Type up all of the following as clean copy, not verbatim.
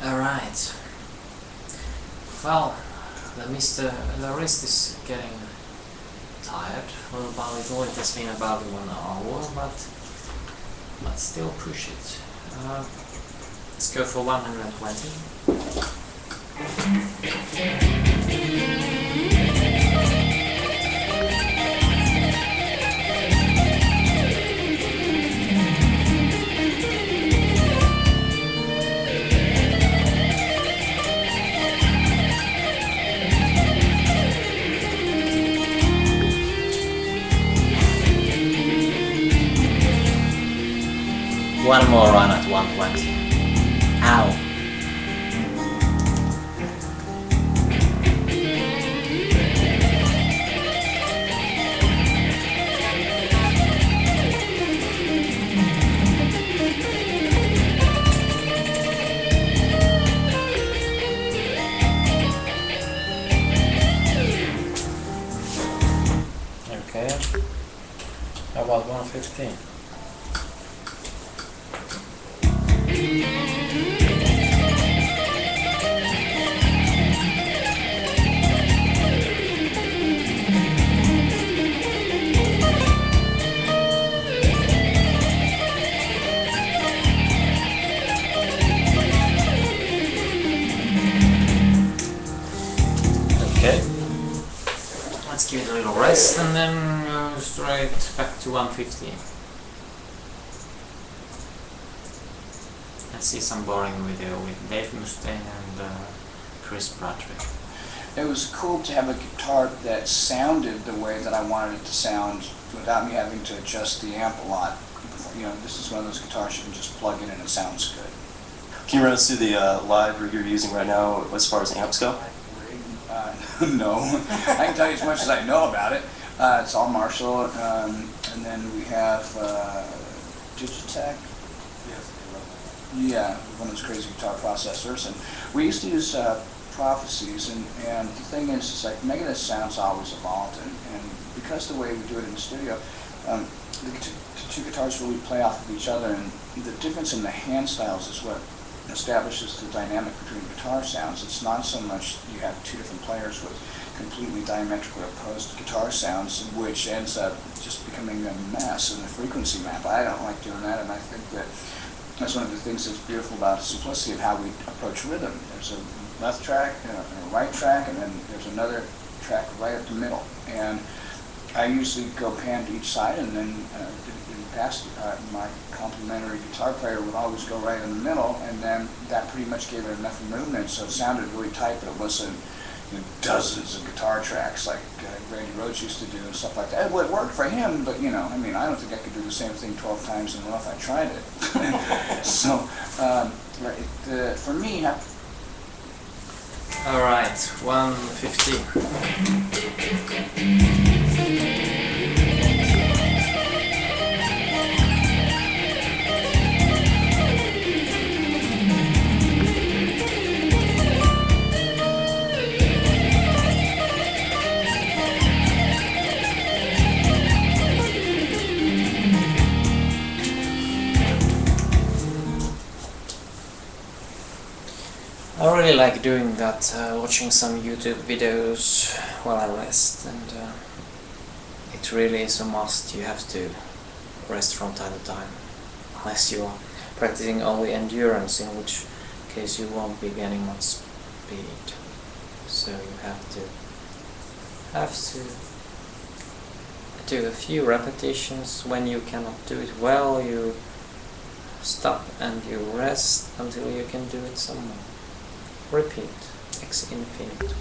Alright. Well, the wrist is getting tired little by little. It has been about 1 hour, but still push it. Let's go for 120. One more run at 120. Ow. Okay. How about 115? Okay, let's give it a little rest and then go straight back to 115. Let's see some boring video with Dave Mustaine and Chris Bradley. It was cool to have a guitar that sounded the way that I wanted it to sound without me having to adjust the amp a lot. You know, this is one of those guitars you can just plug in and it sounds good. Can you run us through the live rig you're using right now as far as amps go? No, I can tell you as much as I know about it. It's all Marshall, and then we have Digitech. Yeah, one of those crazy guitar processors, and we used to use Prophecies, and the thing is, it's like Megadeth sounds always evolved, and because the way we do it in the studio, the two guitars really play off of each other, and the difference in the hand styles is what establishes the dynamic between guitar sounds. It's not so much you have two different players with completely diametrically opposed guitar sounds, which ends up just becoming a mess in the frequency map. I don't like doing that, and I think that that's one of the things that's beautiful about the simplicity of how we approach rhythm. There's a left track and a right track, and then there's another track right up the middle. And I usually go pan to each side, and then in the past, my complementary guitar player would always go right in the middle, and then that pretty much gave it enough movement, so it sounded really tight, but it wasn't dozens of guitar tracks like Randy Rhoads used to do and stuff like that. It would work for him, but you know, I mean, I don't think I could do the same thing 12 times in a row if I tried it. So, for me, all right, 115. I really like doing that, watching some YouTube videos while I rest, and it really is a must. You have to rest from time to time, unless you are practicing only endurance, in which case you won't be gaining much speed. So you have to do a few repetitions. When you cannot do it well, you stop and you rest until you can do it some more. Repeat, ex infinite.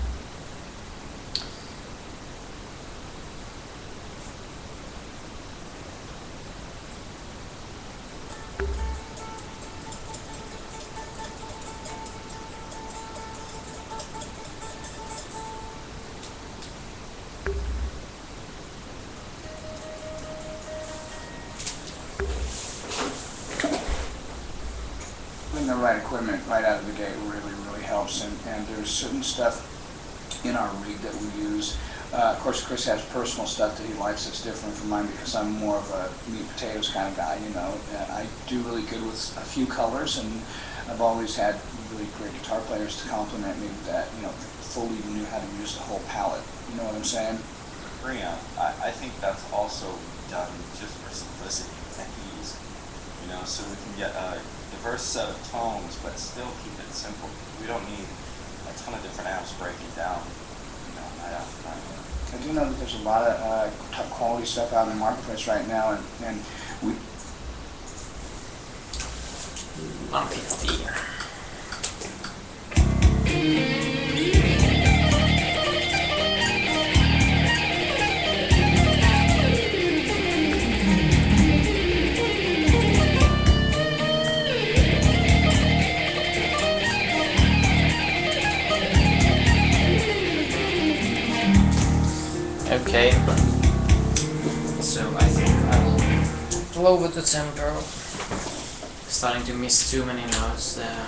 The right equipment right out of the gate really helps, and there's certain stuff in our rig that we use Of course, Chris has personal stuff that he likes that's different from mine because I'm more of a meat and potatoes kind of guy, you know. I do really good with a few colors, and I've always had really great guitar players to compliment me that, you know, fully knew how to use the whole palette. You know what I'm saying? Preamp, I think that's also done just for simplicity and ease. You know, so we can get a diverse set of tones, but still keep it simple. We don't need a ton of different amps breaking down, you know, night after night. I do know that there's a lot of top quality stuff out in the marketplace right now, and we. 150. Okay, so I think I'll lower the tempo. Starting to miss too many notes there.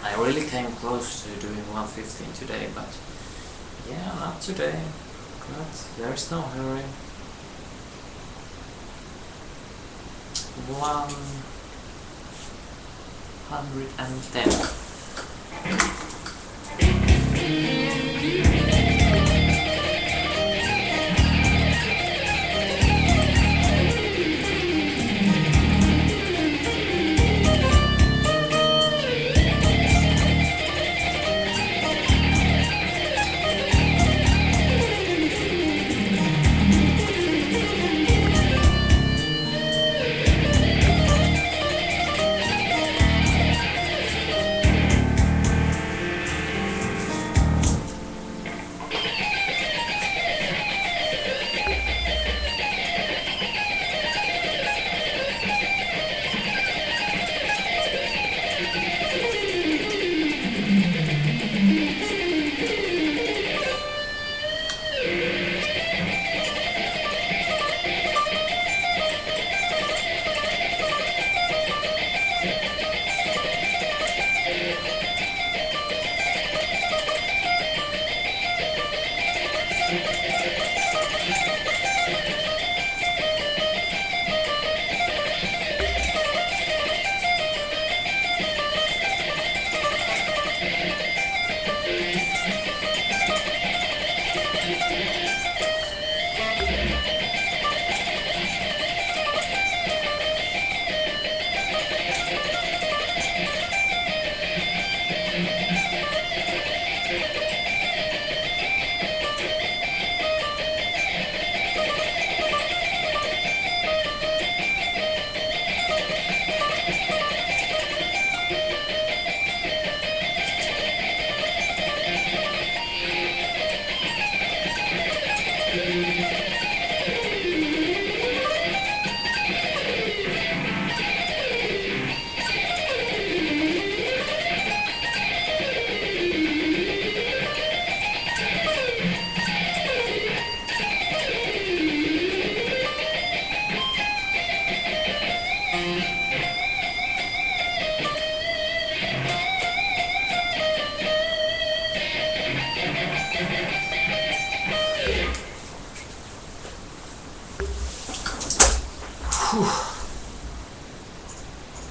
I really came close to doing 115 today, but yeah, not today. But there's no hurry. 110.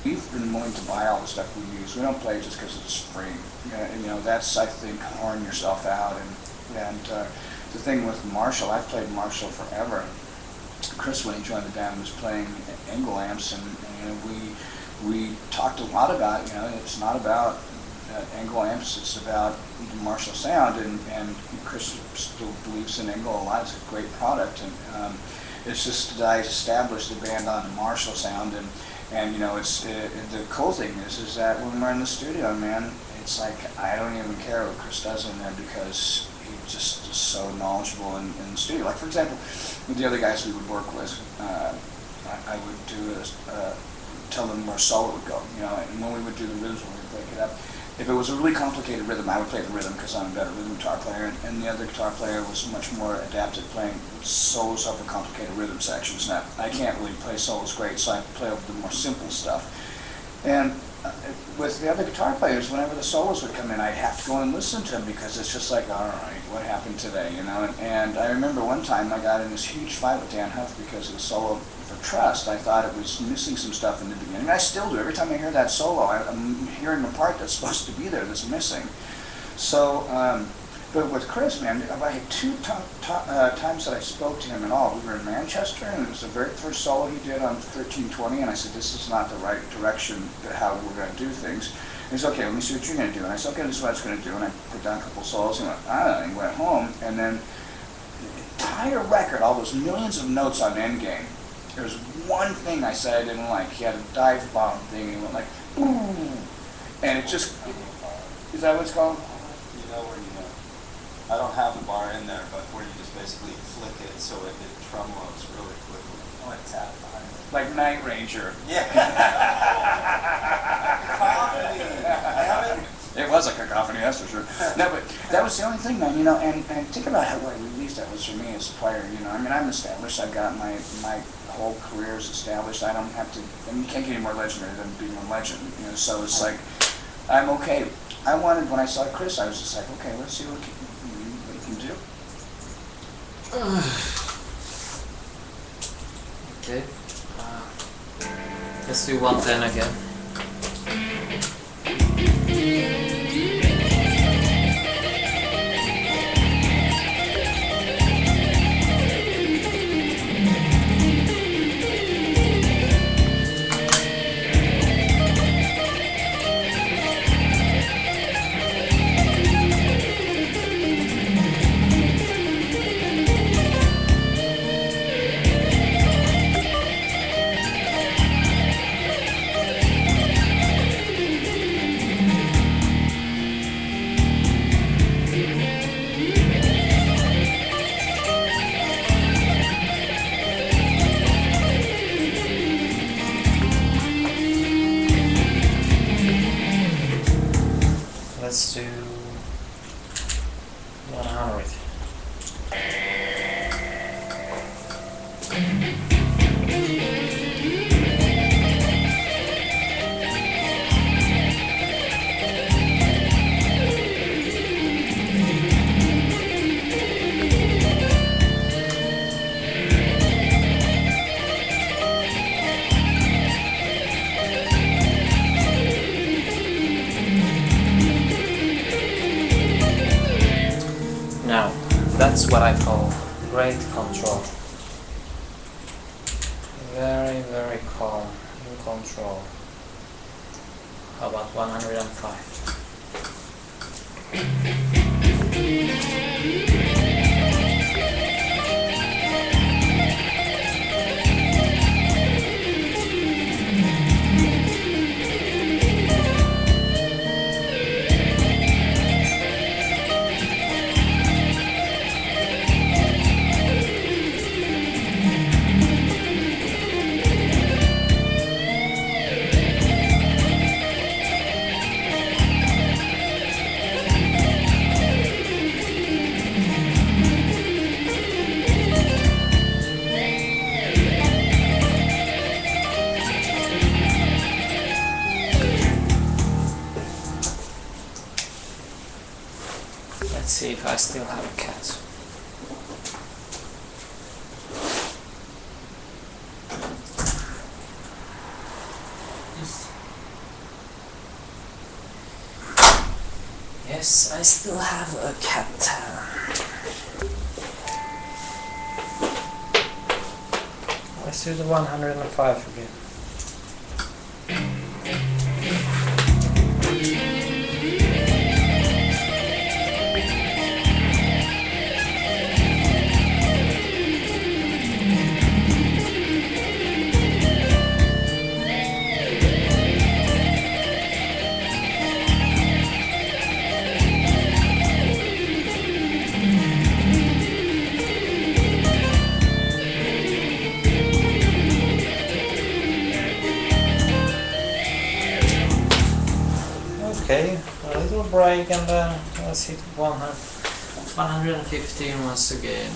We've been willing to buy all the stuff we use. We don't play it just because it's free. You know, that's, I think, whoring yourself out. And the thing with Marshall, I've played Marshall forever. Chris, when he joined the band, was playing Engel amps, and you know, we talked a lot about, you know, it's not about Engel amps, it's about the Marshall sound, and Chris still believes in Engel a lot. It's a great product, and it's just that I established the band on the Marshall sound, and you know, it's the cool thing is that when we're in the studio, man, it's like I don't even care what Chris does in there because he just is so knowledgeable in the studio. Like, for example, with the other guys we would work with, I would do tell them where solo would go, you know, and when we would do the rhythms, when we would break it up, if it was a really complicated rhythm, I would play the rhythm because I'm a better rhythm guitar player, and the other guitar player was much more adept at playing solos over complicated rhythm sections. Now, I can't really play solos great, so I play over the more simple stuff. And with the other guitar players, whenever the solos would come in, I'd have to go and listen to them because it's just like, all right, what happened today, you know? And I remember one time I got in this huge fight with Dan Huff because of the solo for Trust. I thought it was missing some stuff in the beginning. I still do. Every time I hear that solo, I'm hearing the part that's supposed to be there that's missing. So, but with Chris, man, I had two times that I spoke to him at all. We were in Manchester, and it was the very first solo he did on 1320, and I said, this is not the right direction to how we're going to do things. And he said, okay, let me see what you're going to do. And I said, okay, this is what I was going to do. And I put down a couple solos, and went, and he went home, and then the entire record, all those millions of notes on Endgame, there was one thing I said I didn't like. He had a dive bomb thing, and he went like, boom, and it just, is that what it's called? You know where you know. I don't have the bar in there, but where you just basically flick it so it tremolos really quickly. Oh, it's out behind it. Like Night Ranger. Yeah. It was a cacophony, that's for sure. No, but that was the only thing, man, you know, and think about how what I released that was for me as a player, you know. I mean, I'm established, I've got my whole career is established. I don't have to, I mean, you can't get any more legendary than being a legend, you know, so it's like, I'm okay. I wanted, when I saw Chris, I was just like, okay, let's see what he can do. Okay. Let's do 110 again. Let's do 100. Now, that's what I call great control. Very, very calm, in control. How about 105? Let's see if I still have a cat. Yes, I still have a cat. Let's do the 105 again. Okay, a little break and then let's hit 115 once again.